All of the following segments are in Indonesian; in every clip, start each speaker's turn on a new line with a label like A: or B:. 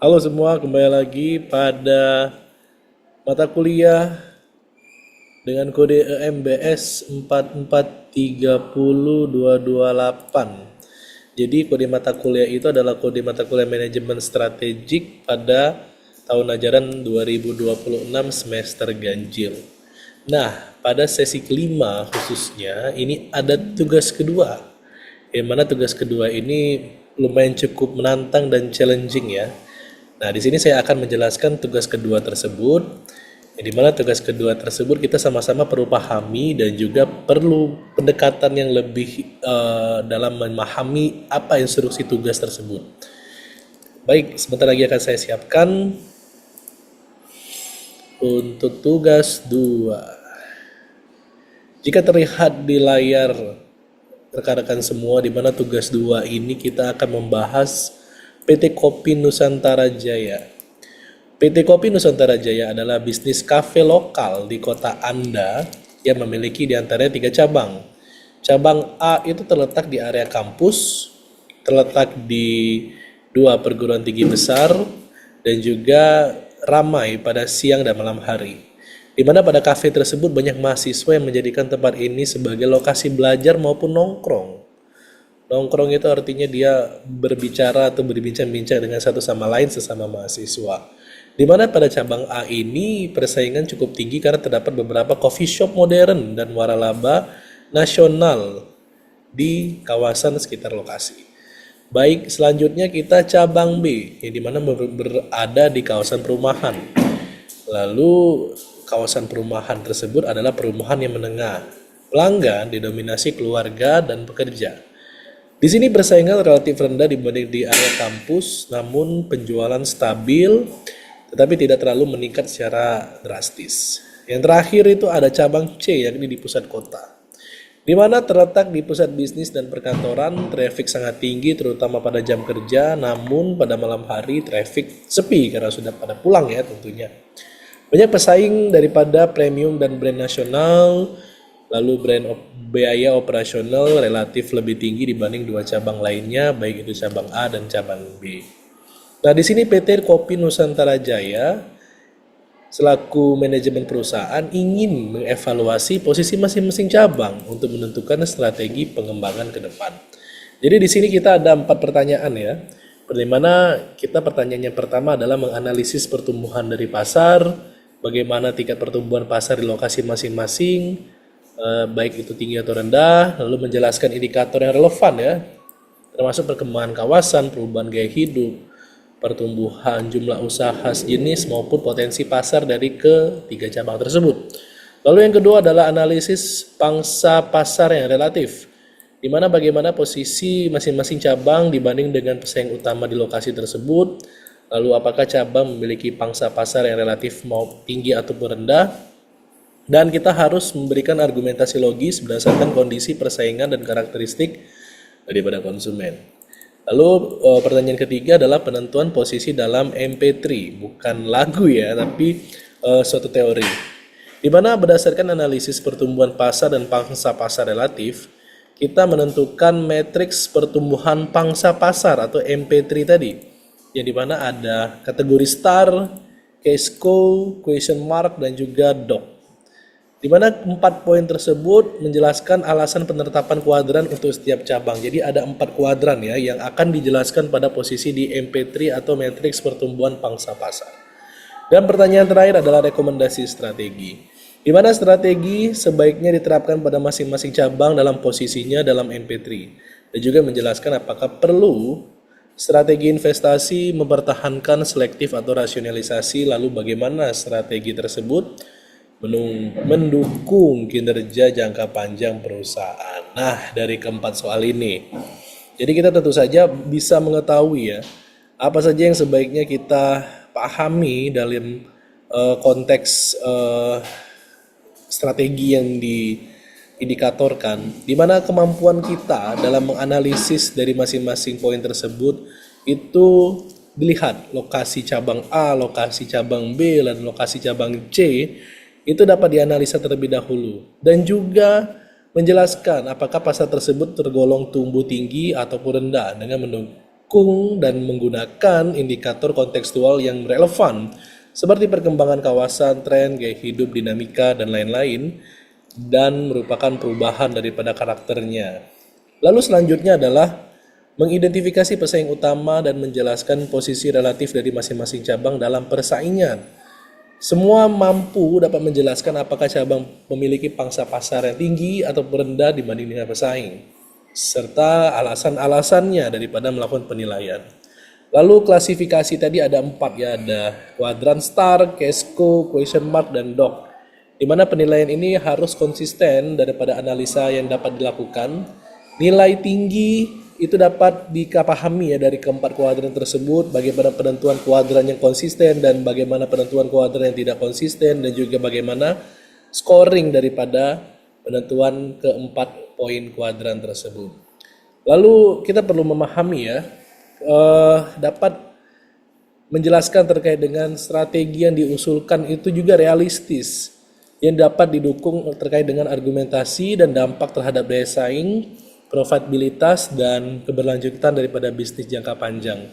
A: Halo semua, kembali lagi pada mata kuliah dengan kode EMBS 4430228. Jadi kode mata kuliah itu adalah kode mata kuliah manajemen strategik pada tahun ajaran 2026 semester ganjil. Nah, pada sesi kelima khususnya ini ada tugas kedua. Yang mana tugas kedua ini lumayan cukup menantang dan challenging ya. Nah, di sini saya akan menjelaskan tugas kedua tersebut, di mana tugas kedua tersebut kita sama-sama perlu pahami dan juga perlu pendekatan yang lebih dalam memahami apa instruksi tugas tersebut. Baik, sebentar lagi akan saya siapkan untuk tugas 2. Jika terlihat di layar rekan-rekan semua, di mana tugas 2 ini kita akan membahas PT Kopi Nusantara Jaya. PT Kopi Nusantara Jaya adalah bisnis kafe lokal di kota Anda yang memiliki di antaranya 3 cabang. Cabang A itu terletak di area kampus, terletak di 2 perguruan tinggi besar, dan juga ramai pada siang dan malam hari. Di mana pada kafe tersebut banyak mahasiswa yang menjadikan tempat ini sebagai lokasi belajar maupun nongkrong. Nongkrong itu artinya dia berbicara atau berbincang-bincang dengan satu sama lain sesama mahasiswa. Di mana pada cabang A ini persaingan cukup tinggi karena terdapat beberapa coffee shop modern dan waralaba nasional di kawasan sekitar lokasi. Baik, selanjutnya kita cabang B, yang dimana berada di kawasan perumahan. Lalu kawasan perumahan tersebut adalah perumahan yang menengah. Pelanggan didominasi keluarga dan pekerja. Di sini persaingan relatif rendah dibanding di area kampus, namun penjualan stabil, tetapi tidak terlalu meningkat secara drastis. Yang terakhir itu ada cabang C, yakni di pusat kota, di mana terletak di pusat bisnis dan perkantoran. Traffic sangat tinggi terutama pada jam kerja, namun pada malam hari traffic sepi karena sudah pada pulang ya tentunya. Banyak pesaing daripada premium dan brand nasional, lalu biaya operasional relatif lebih tinggi dibanding 2 cabang lainnya, baik itu cabang A dan cabang B. Nah, di sini PT Kopi Nusantara Jaya selaku manajemen perusahaan ingin mengevaluasi posisi masing-masing cabang untuk menentukan strategi pengembangan ke depan. Jadi di sini kita ada 4 pertanyaan ya. Bagaimana pertanyaan yang pertama adalah menganalisis pertumbuhan dari pasar, bagaimana tingkat pertumbuhan pasar di lokasi masing-masing, baik itu tinggi atau rendah, lalu menjelaskan indikator yang relevan ya, termasuk perkembangan kawasan, perubahan gaya hidup, pertumbuhan jumlah usaha sejenis maupun potensi pasar dari ketiga cabang tersebut. Lalu yang kedua adalah analisis pangsa pasar yang relatif, di mana bagaimana posisi masing-masing cabang dibanding dengan pesaing utama di lokasi tersebut, lalu apakah cabang memiliki pangsa pasar yang relatif mau tinggi ataupun rendah, dan kita harus memberikan argumentasi logis berdasarkan kondisi persaingan dan karakteristik daripada konsumen. Lalu pertanyaan ketiga adalah penentuan posisi dalam MP3, bukan lagu ya, tapi suatu teori. Di mana berdasarkan analisis pertumbuhan pasar dan pangsa pasar relatif, kita menentukan matriks pertumbuhan pangsa pasar atau MP3 tadi, yang dimana ada kategori star, case co, question mark, dan juga dot. Di mana 4 poin tersebut menjelaskan alasan penetapan kuadran untuk setiap cabang. Jadi ada 4 kuadran ya yang akan dijelaskan pada posisi di MP3 atau matriks pertumbuhan pangsa pasar. Dan pertanyaan terakhir adalah rekomendasi strategi, di mana strategi sebaiknya diterapkan pada masing-masing cabang dalam posisinya dalam MP3, dan juga menjelaskan apakah perlu strategi investasi, mempertahankan selektif atau rasionalisasi, lalu bagaimana strategi tersebut mendukung kinerja jangka panjang perusahaan. Nah, dari keempat soal ini, jadi kita tentu saja bisa mengetahui ya, apa saja yang sebaiknya kita pahami dalam konteks strategi yang diindikatorkan, di mana kemampuan kita dalam menganalisis dari masing-masing poin tersebut itu dilihat lokasi cabang A, lokasi cabang B, dan lokasi cabang C itu dapat dianalisa terlebih dahulu, dan juga menjelaskan apakah pasar tersebut tergolong tumbuh tinggi ataupun rendah dengan mendukung dan menggunakan indikator kontekstual yang relevan seperti perkembangan kawasan, tren, gaya hidup, dinamika, dan lain-lain, dan merupakan perubahan daripada karakternya. Lalu selanjutnya adalah mengidentifikasi pesaing utama dan menjelaskan posisi relatif dari masing-masing cabang dalam persaingan. Semua mampu dapat menjelaskan apakah cabang memiliki pangsa pasar yang tinggi atau rendah dibanding dengan pesaing, serta alasan-alasannya daripada melakukan penilaian. Lalu klasifikasi tadi ada 4 ya, ada kuadran star, Casco, question mark, dan dog. Di mana penilaian ini harus konsisten daripada analisa yang dapat dilakukan. Nilai tinggi itu dapat dipahami ya dari keempat kuadran tersebut, bagaimana penentuan kuadran yang konsisten dan bagaimana penentuan kuadran yang tidak konsisten, dan juga bagaimana scoring daripada penentuan keempat poin kuadran tersebut. Lalu kita perlu memahami ya, dapat menjelaskan terkait dengan strategi yang diusulkan itu juga realistis, yang dapat didukung terkait dengan argumentasi dan dampak terhadap daya saing, profitabilitas, dan keberlanjutan daripada bisnis jangka panjang.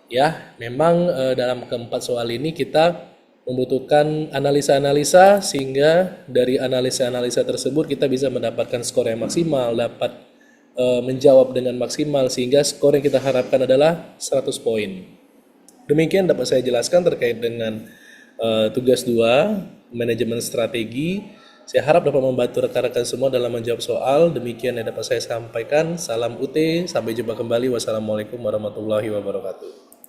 A: Ya, memang dalam keempat soal ini kita membutuhkan analisa-analisa, sehingga dari analisa-analisa tersebut kita bisa mendapatkan skor yang maksimal, dapat menjawab dengan maksimal, sehingga skor yang kita harapkan adalah 100 poin. Demikian dapat saya jelaskan terkait dengan tugas 2, manajemen strategi. Saya harap dapat membantu rekan-rekan semua dalam menjawab soal. Demikian yang dapat saya sampaikan. Salam UT, sampai jumpa kembali. Wassalamualaikum warahmatullahi wabarakatuh.